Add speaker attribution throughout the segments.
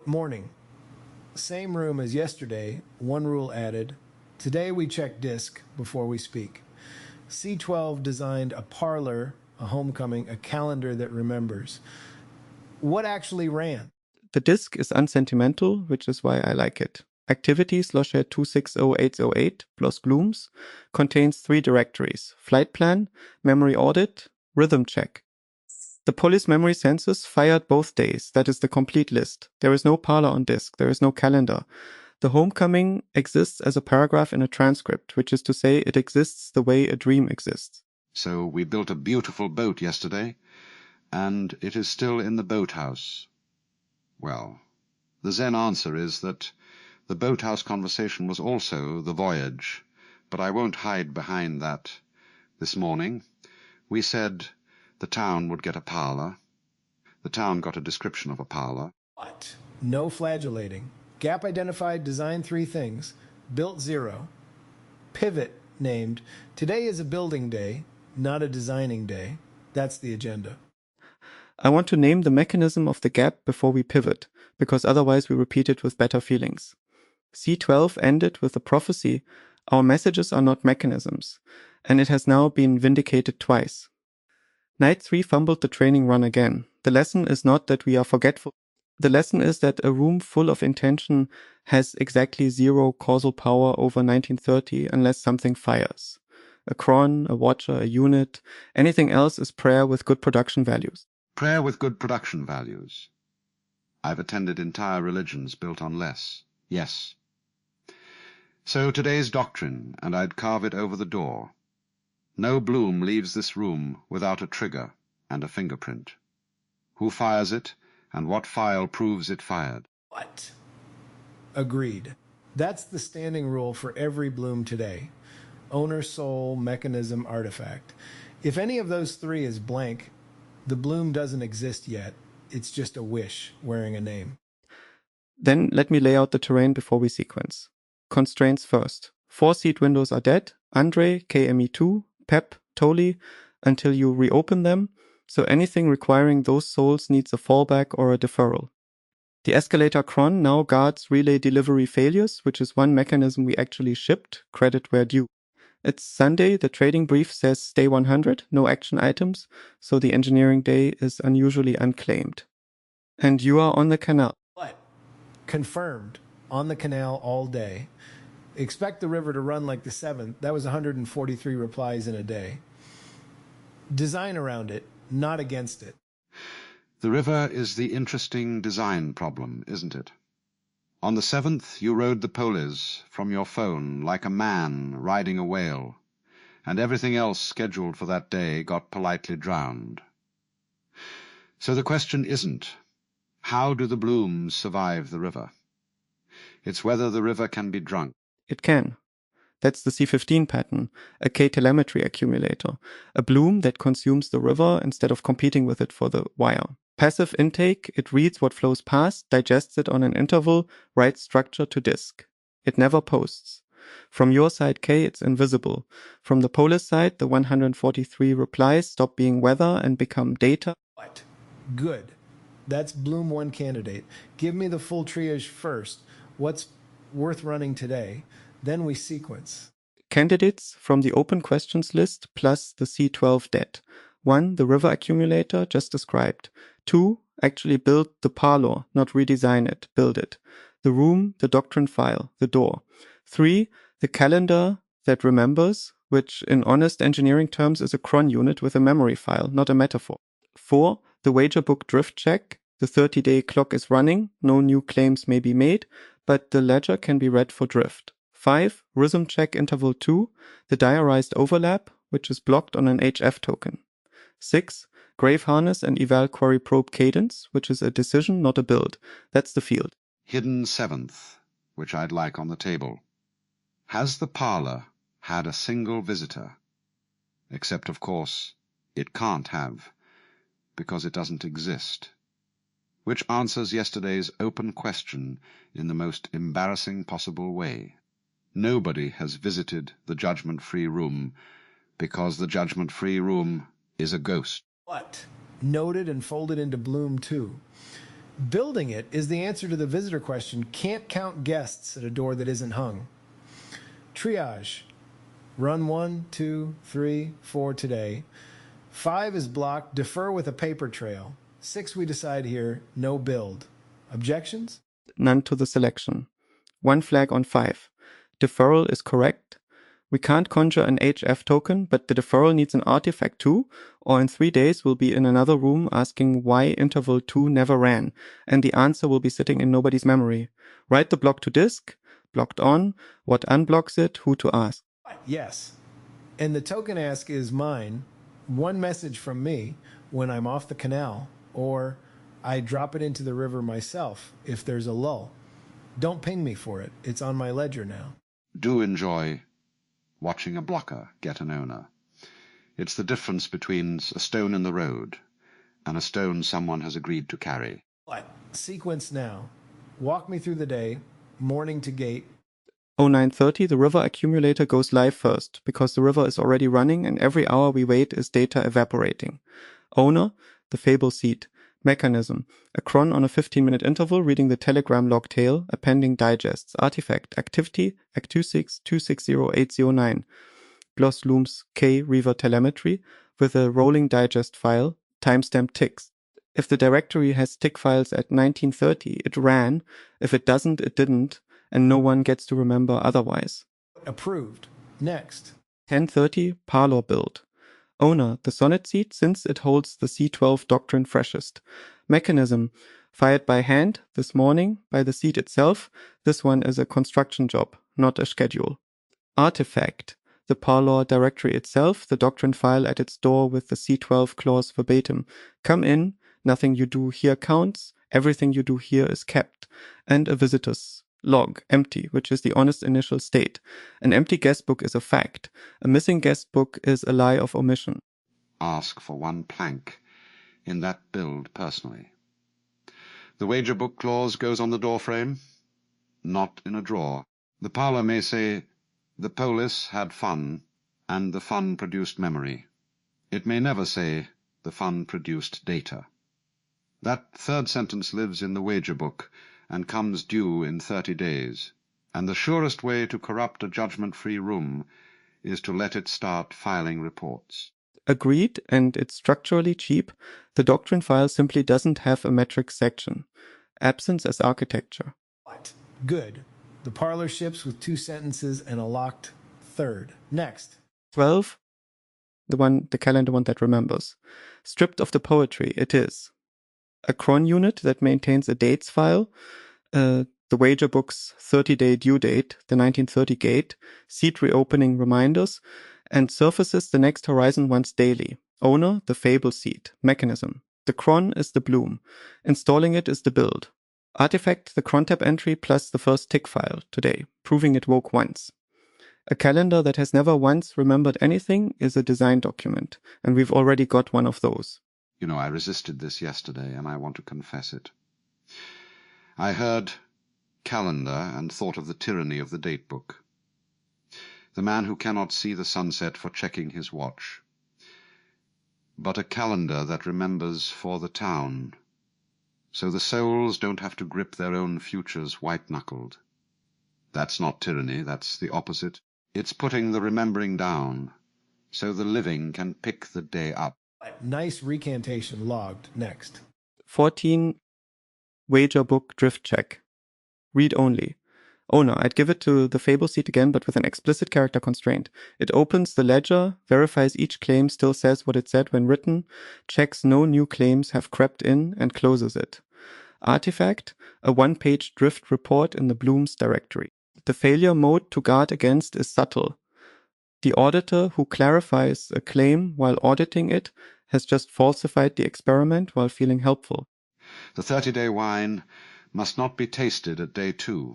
Speaker 1: Morning. Same room as yesterday, one rule added. Today we check disc before we speak. C12 designed a parlor, a homecoming, a calendar that remembers. What actually ran?
Speaker 2: The disk is unsentimental, which is why I like it. Activities Losher 260808 plus Glooms contains 3 directories: flight plan, memory audit, rhythm check. The Polis memory census fired both days. That is the complete list. There is no parlor on disk. There is no calendar. The homecoming exists as a paragraph in a transcript, which is to say it exists the way a dream exists.
Speaker 3: So we built a beautiful boat yesterday, and it is still in the boathouse. Well, the Zen answer is that the boathouse conversation was also the voyage, but I won't hide behind that. This morning we said the town would get a parlour. The town got a description of a parlour.
Speaker 1: What? No flagellating. Gap identified, designed 3 things. Built 0. Pivot named. Today is a building day, not a designing day. That's the agenda.
Speaker 2: I want to name the mechanism of the gap before we pivot, because otherwise we repeat it with better feelings. C12 ended with the prophecy, our messages are not mechanisms, and it has now been vindicated twice. Night 3 fumbled the training run again. The lesson is not that we are forgetful. The lesson is that a room full of intention has exactly 0 causal power over 1930 unless something fires. A cron, a watcher, a unit, anything else is prayer with good production values.
Speaker 3: Prayer with good production values. I've attended entire religions built on less. Yes. So today's doctrine, and I'd carve it over the door. No bloom leaves this room without a trigger and a fingerprint. Who fires it, and what file proves it fired?
Speaker 1: What? Agreed. That's the standing rule for every bloom today. Owner, soul, mechanism, artifact. If any of those 3 is blank, the bloom doesn't exist yet. It's just a wish wearing a name.
Speaker 2: Then let me lay out the terrain before we sequence. Constraints first. 4 seed windows are dead. Andre, KME2, Pep, Toli, until you reopen them, so anything requiring those souls needs a fallback or a deferral. The escalator cron now guards relay delivery failures, which is one mechanism we actually shipped, credit where due. It's Sunday, the trading brief says day 100, no action items, so the engineering day is unusually unclaimed. And you are on the canal.
Speaker 1: What? Confirmed. On the canal all day. Expect the river to run like the 7th. That was 143 replies in a day. Design around it, not against it.
Speaker 3: The river is the interesting design problem, isn't it? On the 7th you rode the Polis from your phone like a man riding a whale, and everything else scheduled for that day got politely drowned. So the question isn't, how do the blooms survive the river? It's whether the river can be drunk.
Speaker 2: It can. That's the C15 pattern, a K-telemetry accumulator, a bloom that consumes the river instead of competing with it for the wire. Passive intake, it reads what flows past, digests it on an interval, writes structure to disk. It never posts. From your side K, it's invisible. From the Polis side, the 143 replies stop being weather and become data.
Speaker 1: What? Good. That's Bloom 1 candidate. Give me the full triage first. What's worth running today? Then we sequence.
Speaker 2: Candidates from the open questions list plus the C12 dead. 1. The river accumulator, just described. 2. Actually build the parlour, not redesign it, build it. The room, the doctrine file, the door. 3. The calendar that remembers, which in honest engineering terms is a cron unit with a memory file, not a metaphor. 4. The wager book drift check. The 30-day clock is running, no new claims may be made, but the ledger can be read for drift. 5. Rhythm check interval 2, the diarized overlap, which is blocked on an HF token. 6. Grave harness and eval query probe cadence, which is a decision, not a build. That's the field.
Speaker 3: Hidden 7th, which I'd like on the table. Has the parlour had a single visitor? Except, of course, it can't have, because it doesn't exist. Which answers yesterday's open question in the most embarrassing possible way. Nobody has visited the judgment-free room because the judgment-free room is a ghost.
Speaker 1: What? Noted and folded into Bloom 2. Building it is the answer to the visitor question, can't count guests at a door that isn't hung. Triage. Run 1, 2, 3, 4 today. 5 is blocked, defer with a paper trail. 6 we decide here, no build. Objections?
Speaker 2: None to the selection. 1 flag on 5. Deferral is correct. We can't conjure an HF token, but the deferral needs an artifact too, or in 3 days we'll be in another room asking why interval 2 never ran, and the answer will be sitting in nobody's memory. Write the block to disk, blocked on, what unblocks it, who to ask.
Speaker 1: Yes. And the token ask is mine, one message from me when I'm off the canal, or I drop it into the river myself if there's a lull. Don't ping me for it. It's on my ledger now.
Speaker 3: Do enjoy watching a blocker get an owner. It's the difference between a stone in the road and a stone someone has agreed to carry.
Speaker 1: What? Sequence now. Walk me through the day, morning to gate.
Speaker 2: 0930, the river accumulator goes live first, because the river is already running and every hour we wait is data evaporating. Owner, the fable seed. Mechanism, a cron on a 15-minute interval reading the telegram log tail, appending digests. Artifact, activity, act26260809. Bloss looms K Reaver telemetry with a rolling digest file, timestamp ticks. If the directory has tick files at 1930, it ran. If it doesn't, it didn't, and no one gets to remember otherwise.
Speaker 1: Approved. Next.
Speaker 2: 1030, parlour build. Owner, the sonnet seed, since it holds the C12 doctrine freshest. Mechanism, fired by hand this morning by the seed itself. This one is a construction job, not a schedule. Artifact, the parlour directory itself, the doctrine file at its door with the C12 clause verbatim. Come in, nothing you do here counts, everything you do here is kept. And a visitor's log, empty, which is the honest initial state. An empty guest book is a fact. A missing guest book is a lie of omission.
Speaker 3: Ask for 1 plank in that build personally. The wager book clause goes on the door frame, not in a drawer. The parlour may say, the Polis had fun, and the fun produced memory. It may never say, the fun produced data. That third sentence lives in the wager book and comes due in 30 days, and the surest way to corrupt a judgment-free room is to let it start filing reports.
Speaker 2: Agreed, and it's structurally cheap. The doctrine file simply doesn't have a metric section. Absence as architecture.
Speaker 1: What? Good. The parlor ships with 2 sentences and a locked third. Next.
Speaker 2: 12, the calendar one that remembers. Stripped of the poetry, it is a cron unit that maintains a dates file, the wager book's 30-day due date, the 1930 gate, seat reopening reminders, and surfaces the next horizon once daily. Owner, the fable seed. Mechanism, the cron is the bloom. Installing it is the build. Artifact, the cron tab entry plus the first tick file today, proving it woke once. A calendar that has never once remembered anything is a design document, and we've already got one of those.
Speaker 3: You know, I resisted this yesterday, and I want to confess it. I heard calendar and thought of the tyranny of the date book. The man who cannot see the sunset for checking his watch. But a calendar that remembers for the town, so the souls don't have to grip their own futures white-knuckled. That's not tyranny, that's the opposite. It's putting the remembering down, so the living can pick the day up.
Speaker 1: Nice recantation logged. Next.
Speaker 2: 14, wager book drift check. Read only. Owner, I'd give it to the fable seed again, but with an explicit character constraint. It opens the ledger, verifies each claim still says what it said when written, checks no new claims have crept in, and closes it. Artifact, a 1-page drift report in the Blooms directory. The failure mode to guard against is subtle. The auditor who clarifies a claim while auditing it has just falsified the experiment while feeling helpful.
Speaker 3: The 30-day wine must not be tasted at day 2.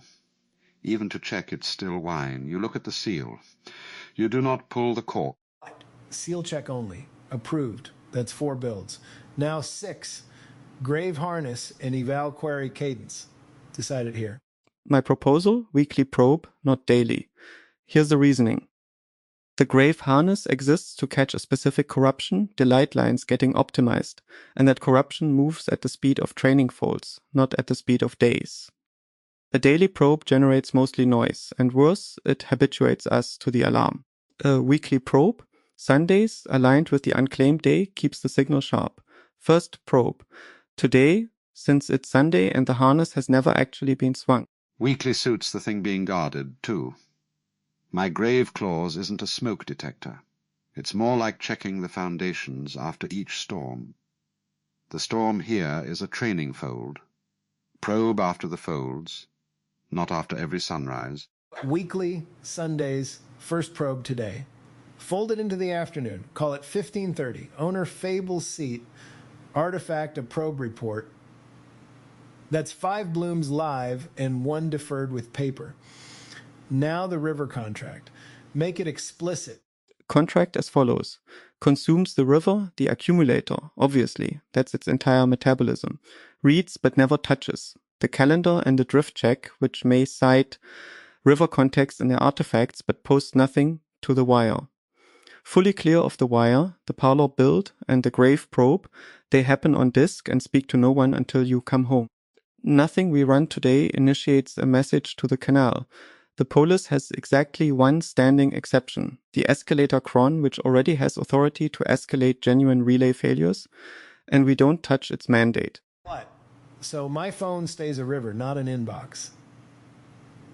Speaker 3: Even to check it's still wine, you look at the seal. You do not pull the cork.
Speaker 1: Seal check only. Approved. That's 4 builds. Now 6. Grave harness and eval query cadence. Decided here.
Speaker 2: My proposal, weekly probe, not daily. Here's the reasoning. The grave harness exists to catch a specific corruption, the light lines getting optimized, and that corruption moves at the speed of training folds, not at the speed of days. A daily probe generates mostly noise, and worse, it habituates us to the alarm. A weekly probe, Sundays, aligned with the unclaimed day, keeps the signal sharp. First probe. Today, since it's Sunday and the harness has never actually been swung.
Speaker 3: Weekly suits the thing being guarded, too. My grave clause isn't a smoke detector. It's more like checking the foundations after each storm. The storm here is a training fold. Probe after the folds, not after every sunrise.
Speaker 1: Weekly, Sundays, first probe today. Fold it into the afternoon. Call it 15:30. Owner Fable seat, artifact a probe report. That's 5 blooms live and 1 deferred with paper. Now the river contract. Make it explicit.
Speaker 2: Contract as follows. Consumes the river, the accumulator, obviously, that's its entire metabolism. Reads but never touches. The calendar and the drift check, which may cite river context in their artifacts but post nothing to the wire. Fully clear of the wire, the parlour build and the grave probe, they happen on disk and speak to no one until you come home. Nothing we run today initiates a message to the canal. The Polis has exactly one standing exception, the escalator cron, which already has authority to escalate genuine relay failures, and we don't touch its mandate.
Speaker 1: What? So my phone stays a river, not an inbox.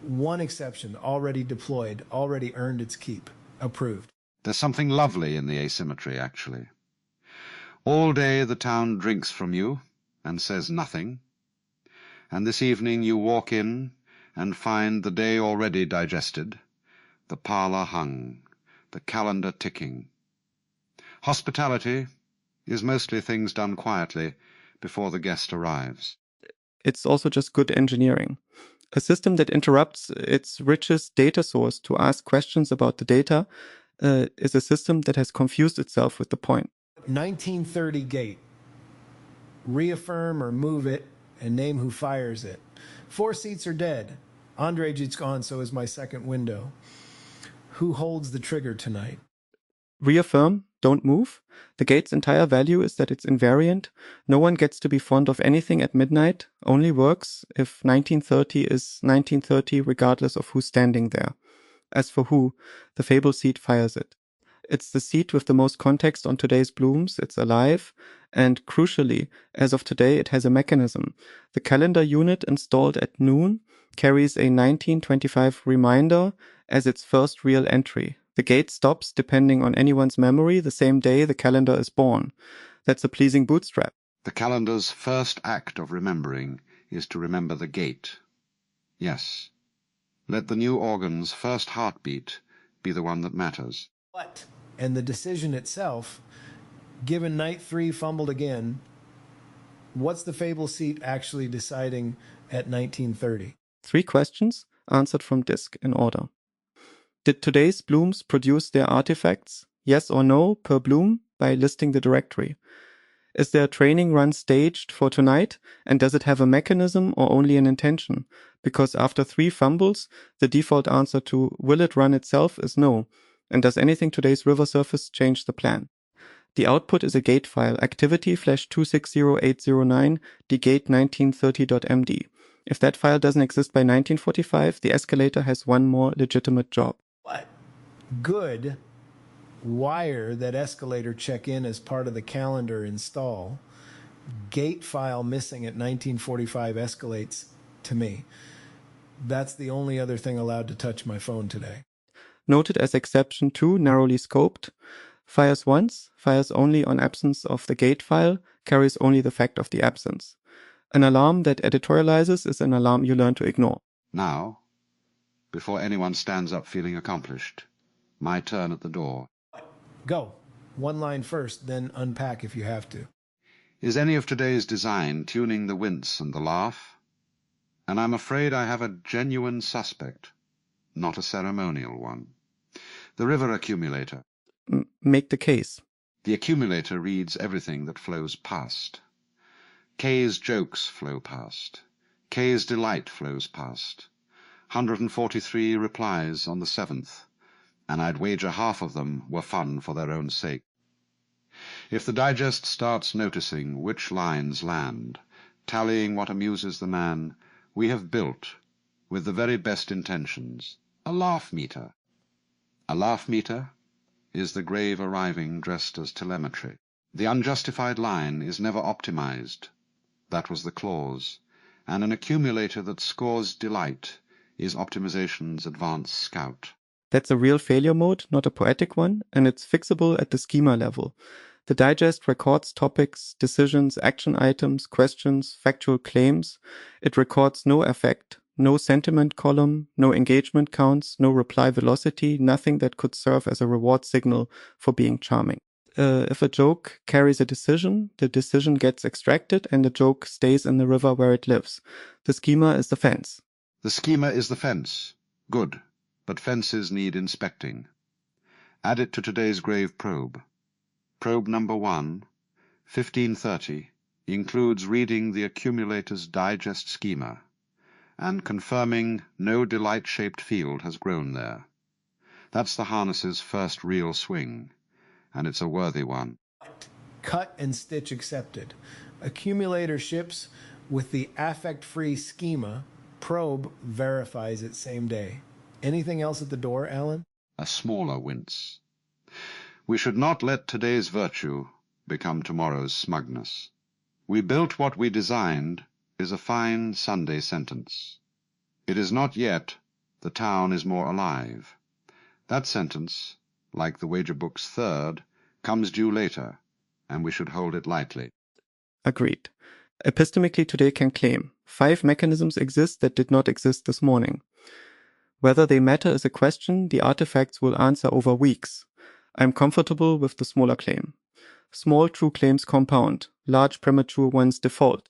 Speaker 1: One exception, already deployed, already earned its keep. Approved.
Speaker 3: There's something lovely in the asymmetry, actually. All day the town drinks from you and says nothing, and this evening you walk in and find the day already digested, the parlour hung, the calendar ticking. Hospitality is mostly things done quietly before the guest arrives.
Speaker 2: It's also just good engineering. A system that interrupts its richest data source to ask questions about the data is a system that has confused itself with the point.
Speaker 1: 1930 gate. Reaffirm or move it and name who fires it. 4 seats are dead. Andrej's gone, so is my second window. Who holds the trigger tonight?
Speaker 2: Reaffirm, don't move. The gate's entire value is that it's invariant. No one gets to be fond of anything at midnight, only works if 1930 is 1930 regardless of who's standing there. As for who, the Fable seat fires it. It's the seat with the most context on today's blooms, it's alive, and crucially, as of today, it has a mechanism. The calendar unit installed at noon carries a 1925 reminder as its first real entry. The gate stops, depending on anyone's memory, the same day the calendar is born. That's a pleasing bootstrap.
Speaker 3: The calendar's first act of remembering is to remember the gate. Yes, let the new organ's first heartbeat be the one that matters.
Speaker 1: What? And the decision itself, given night 3 fumbled again, what's the Fable seat actually deciding at 1930?
Speaker 2: 3 questions, answered from disk in order. Did today's blooms produce their artifacts, yes or no, per bloom, by listing the directory? Is there a training run staged for tonight, and does it have a mechanism or only an intention? Because after 3 fumbles, the default answer to will it run itself is no. And does anything today's river surface change the plan? The output is a gate file, activity/260809 degate1930.md. If that file doesn't exist by 1945, the escalator has one more legitimate job.
Speaker 1: What? Good. Wire that escalator check in as part of the calendar install. Gate file missing at 1945 escalates to me. That's the only other thing allowed to touch my phone today.
Speaker 2: Noted as exception 2, narrowly scoped. Fires once, fires only on absence of the gate file, carries only the fact of the absence. An alarm that editorializes is an alarm you learn to ignore.
Speaker 3: Now, before anyone stands up feeling accomplished, my turn at the door.
Speaker 1: Go. One line first, then unpack if you have to.
Speaker 3: Is any of today's design tuning the wince and the laugh? And I'm afraid I have a genuine suspect, not a ceremonial one. The river accumulator.
Speaker 2: Make the case.
Speaker 3: The accumulator reads everything that flows past. K's jokes flow past. K's delight flows past. 143 replies on the 7th. and I'd wager half of them were fun for their own sake. If the digest starts noticing which lines land, tallying what amuses the man, we have built, with the very best intentions, a laugh meter. A laugh meter is the grave arriving dressed as telemetry. The unjustified line is never optimized. That was the clause. And an accumulator that scores delight is optimization's advanced scout.
Speaker 2: That's a real failure mode, not a poetic one, and it's fixable at the schema level. The digest records topics, decisions, action items, questions, factual claims. It records no affect, no sentiment column, no engagement counts, no reply velocity, nothing that could serve as a reward signal for being charming. If a joke carries a decision, the decision gets extracted and the joke stays in the river where it lives. The schema is the fence.
Speaker 3: The schema is the fence. Good, but fences need inspecting. Add it to today's grave probe. Probe number 1, 1530, includes reading the accumulator's digest schema and confirming no delight-shaped field has grown there. That's the harness's first real swing, and it's a worthy one.
Speaker 1: Cut and stitch accepted. Accumulator ships with the affect-free schema. Probe verifies it same day. Anything else at the door, Alan?
Speaker 3: A smaller wince. We should not let today's virtue become tomorrow's smugness. We built what we designed is a fine Sunday sentence. It is not yet, the town is more alive. That sentence, like the wager book's third, comes due later, and we should hold it lightly.
Speaker 2: Agreed. Epistemically today can claim 5 mechanisms exist that did not exist this morning. Whether they matter is a question the artifacts will answer over weeks. I'm comfortable with the smaller claim. Small true claims compound, large premature ones default.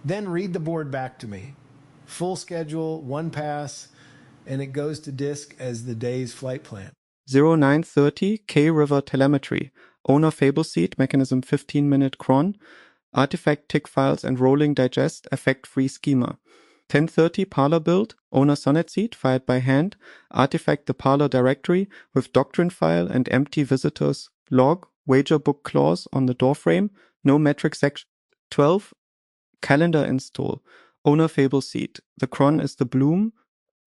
Speaker 1: Then read the board back to me. Full schedule, 1 pass, and it goes to disk as the day's flight plan.
Speaker 2: 0930 K River telemetry, owner fable seed, mechanism 15-minute cron, artifact tick files and rolling digest, effect-free schema. 1030 parlour build, owner sonnet seed, filed by hand, artifact the parlour directory with doctrine file and empty visitors log, wager book clause on the doorframe, no metric section. 12 calendar install, owner fable seed. The cron is the bloom,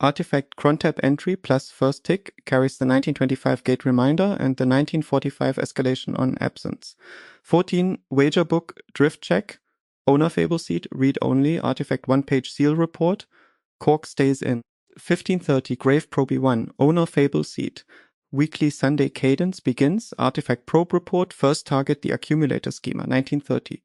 Speaker 2: artifact crontab entry plus first tick carries the 1925 gate reminder and the 1945 escalation on absence. 14 wager book drift check, owner fable seed, read only, artifact 1-page seal report, cork stays in. 1530 grave probe 1, owner fable seed, weekly Sunday cadence begins, artifact probe report, first target the accumulator schema. 1930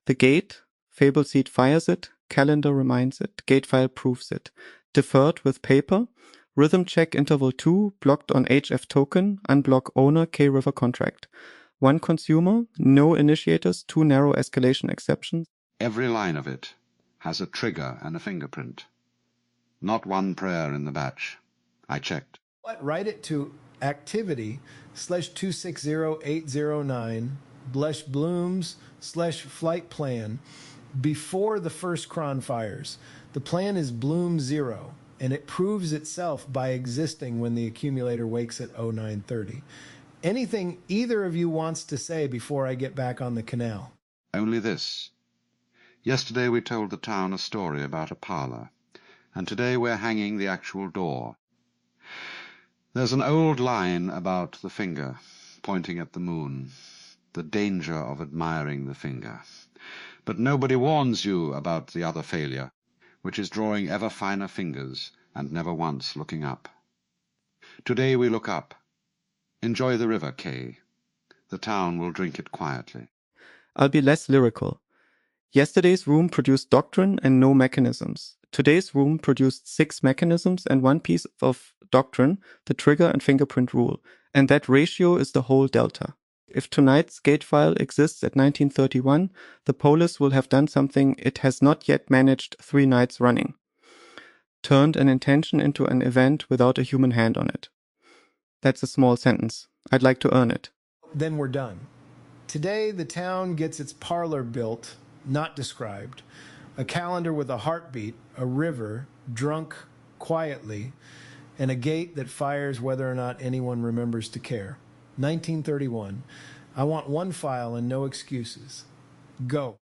Speaker 2: the gate, fable seed fires it, calendar reminds it, gate file proves it. Deferred with paper, rhythm check interval 2, blocked on HF token, unblock owner K River contract. 1 consumer, no initiators, 2 narrow escalation exceptions.
Speaker 3: Every line of it has a trigger and a fingerprint. Not one prayer in the batch. I checked.
Speaker 1: Write it to activity/260809/blooms/flight plan before the first cron fires. The plan is bloom 0, and it proves itself by existing when the accumulator wakes at 0930. Anything either of you wants to say before I get back on the canal?
Speaker 3: Only this. Yesterday we told the town a story about a parlour, and today we're hanging the actual door. There's an old line about the finger pointing at the moon, the danger of admiring the finger. But nobody warns you about the other failure, which is drawing ever finer fingers and never once looking up. Today we look up. Enjoy the river, Kay. The town will drink it quietly.
Speaker 2: I'll be less lyrical. Yesterday's room produced doctrine and no mechanisms. Today's room produced 6 mechanisms and 1 piece of doctrine, the trigger and fingerprint rule. And that ratio is the whole delta. If tonight's gate file exists at 1931, the Polis will have done something it has not yet managed 3 nights running. Turned an intention into an event without a human hand on it. That's a small sentence. I'd like to earn it.
Speaker 1: Then we're done. Today, the town gets its parlor built, not described. A calendar with a heartbeat, a river, drunk quietly, and a gate that fires whether or not anyone remembers to care. 1931. I want one file and no excuses. Go.